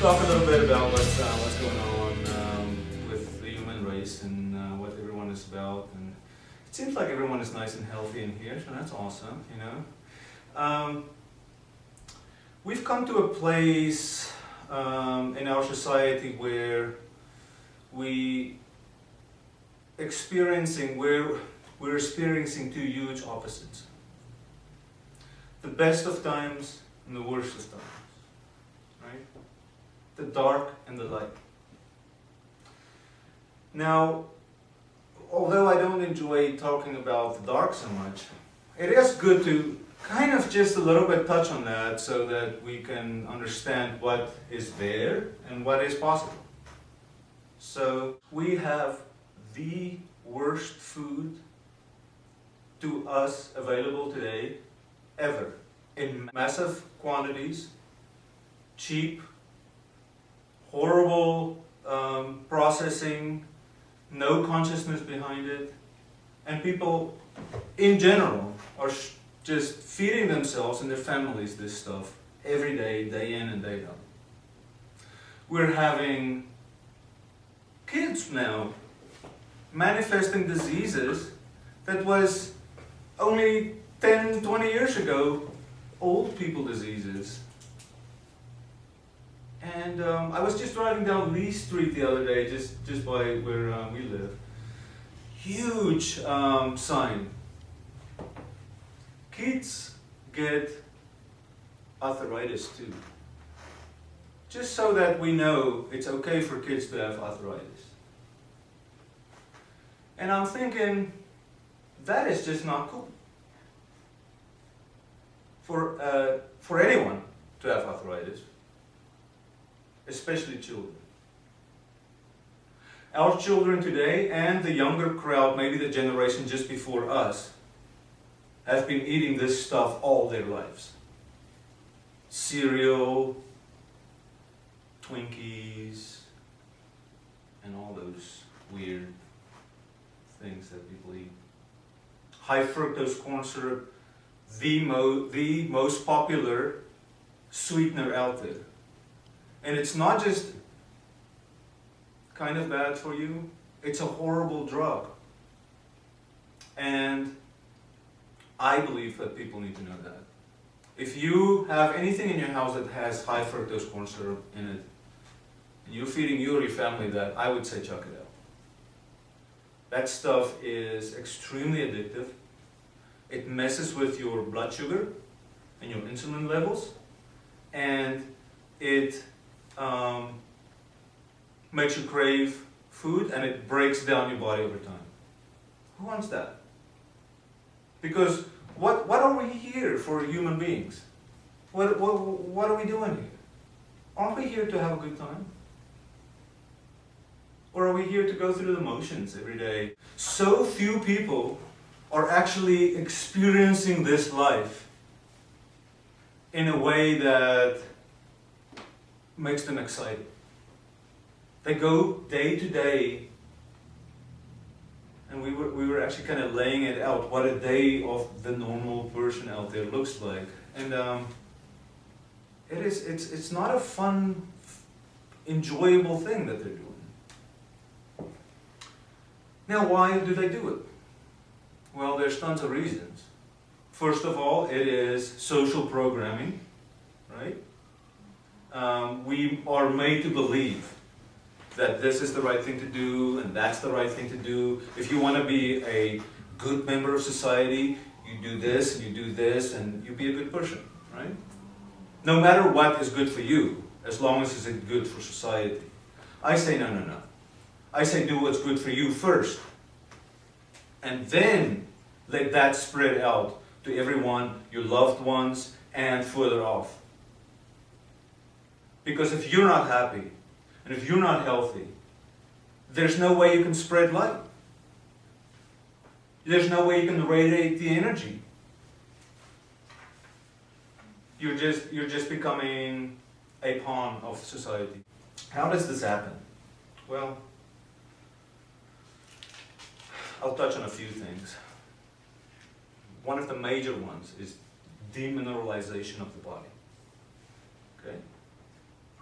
talk a little bit about what's going on with the human race and what everyone is about. And it seems like everyone is nice and healthy in here, so that's awesome, you know. We've come to a place in our society where we're experiencing two huge opposites. The best of times and the worst of times. Right? The dark and the light. Now, although I don't enjoy talking about the dark so much, it is good to kind of just a little bit touch on that so that we can understand what is there and what is possible. So, we have the worst food to us available today ever, in massive quantities, cheap, horrible processing, no consciousness behind it, and people in general are just feeding themselves and their families this stuff every day, day in and day out. We're having kids now manifesting diseases that was only 10, 20 years ago old people diseases. And I was just driving down Lee Street the other day, just by where we live. Huge sign. Kids get arthritis too. Just so that we know it's okay for kids to have arthritis. And I'm thinking, that is just not cool. For anyone to have arthritis, especially children. Our children today and the younger crowd, maybe the generation just before us, have been eating this stuff all their lives. Cereal, Twinkies, and all those weird things that people eat. High fructose corn syrup, the most popular sweetener out there. And it's not just kind of bad for you, it's a horrible drug. And I believe that people need to know that. If you have anything in your house that has high fructose corn syrup in it, and you're feeding you or your family that, I would say chuck it out. That stuff is extremely addictive. It messes with your blood sugar and your insulin levels, and it makes you crave food, and it breaks down your body over time. Who wants that? Because what are we here for, human beings? What are we doing here? Aren't we here to have a good time? Or are we here to go through the motions every day? So few people are actually experiencing this life in a way that makes them excited. They go day to day, and we were actually kind of laying it out, what a day of the normal person out there looks like. And it's not a fun, enjoyable thing that they're doing. Now, why do they do it? Well, there's tons of reasons. First of all, it is social programming, right? We are made to believe that this is the right thing to do and that's the right thing to do. If you want to be a good member of society, you do this and you do this and you be a good person, right? No matter what is good for you, as long as it's good for society. I say no. I say do what's good for you first. And then let that spread out to everyone, your loved ones, and further off. Because if you're not happy, and if you're not healthy, there's no way you can spread light. There's no way you can radiate the energy. You're just becoming a pawn of society. How does this happen? Well, I'll touch on a few things. One of the major ones is demineralization of the body. Okay?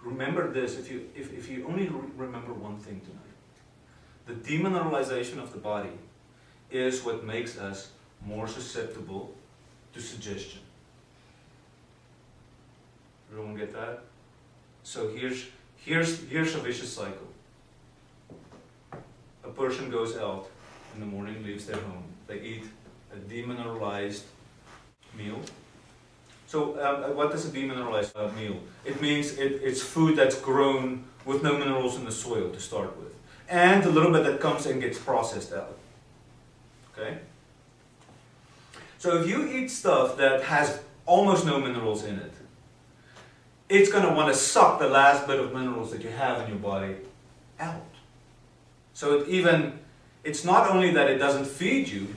remember this, if you only remember one thing tonight, the demineralization of the body is what makes us more susceptible to suggestion. Everyone get that? So here's a vicious cycle. A person goes out in the morning, leaves their home. They eat a demineralized meal. So what is a demineralized meal? It means it's food that's grown with no minerals in the soil to start with. And a little bit that comes and gets processed out. Okay? So if you eat stuff that has almost no minerals in it, it's going to want to suck the last bit of minerals that you have in your body out. So it's not only that it doesn't feed you,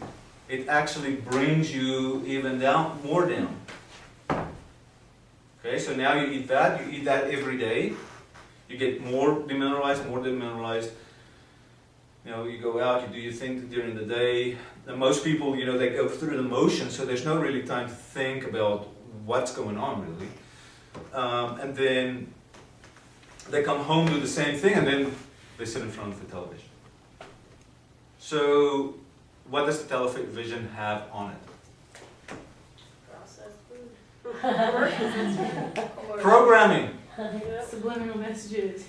it actually brings you even more down. Okay, so now you eat that every day. You get more demineralized. You know, you go out, you do your thing during the day. And most people, they go through the motions, so there's no really time to think about what's going on, really. And then they come home, do the same thing, and then they sit in front of the television. So, what does the television have on it? Processed food. Programming. Subliminal messages.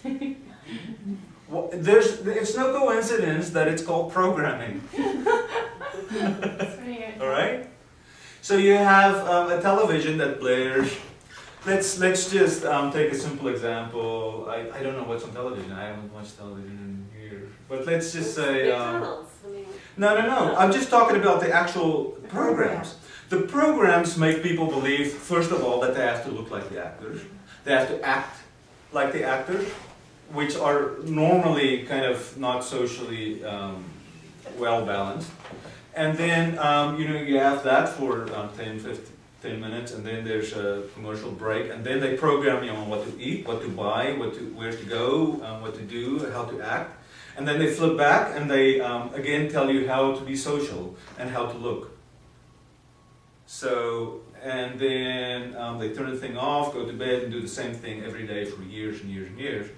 Well, it's no coincidence that it's called programming. All right. So you have a television that blares. Let's just take a simple example. I don't know what's on television. I haven't watched television in years. But let's just say... McDonald's. No. I'm just talking about the actual programs. The programs make people believe, first of all, that they have to look like the actors. They have to act like the actors, which are normally kind of not socially well balanced. And then, you have that for 10 minutes, and then there's a commercial break, and then they program you on what to eat, what to buy, where to go, what to do, how to act. And then they flip back and they again tell you how to be social and how to look. So, and then they turn the thing off, go to bed, and do the same thing every day for years and years and years.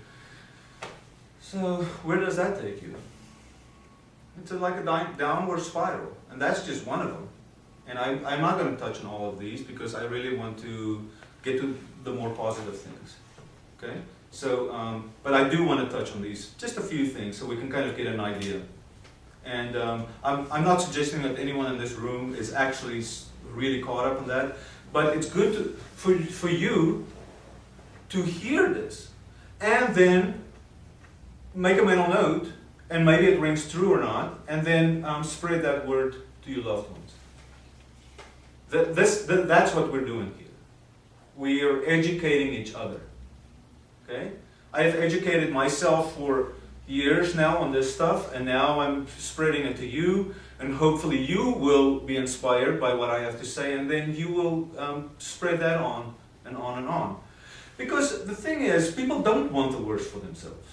So, where does that take you? It's like a downward spiral, and that's just one of them. And I'm not going to touch on all of these because I really want to get to the more positive things. Okay? So, but I do want to touch on these, just a few things, so we can kind of get an idea. And I'm not suggesting that anyone in this room is actually really caught up in that, but it's good for you to hear this, and then make a mental note, and maybe it rings true or not, and then spread that word to your loved ones. That's what we're doing here. We are educating each other. Okay? I have educated myself for years now on this stuff, and now I'm spreading it to you, and hopefully you will be inspired by what I have to say, and then you will spread that on and on and on. Because the thing is, people don't want the worst for themselves.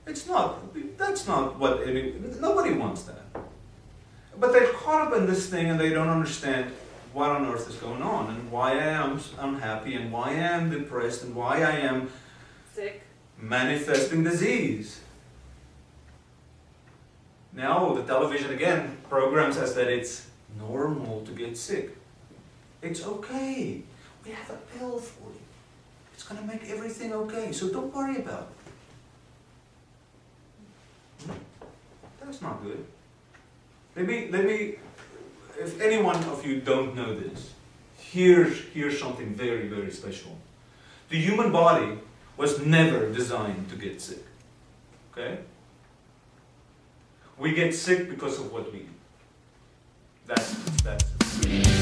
That's not what nobody wants that. But they're caught up in this thing and they don't understand what on earth is going on, and why I am unhappy, and why I am depressed, and why I am sick, manifesting disease. Now the television again programs us that it's normal to get sick. It's okay. We have a pill for you. It's going to make everything okay, so don't worry about it. That's not good. Let me, if any one of you don't know this, here's something very, very special. The human body was never designed to get sick. Okay? We get sick because of what we eat. That's it.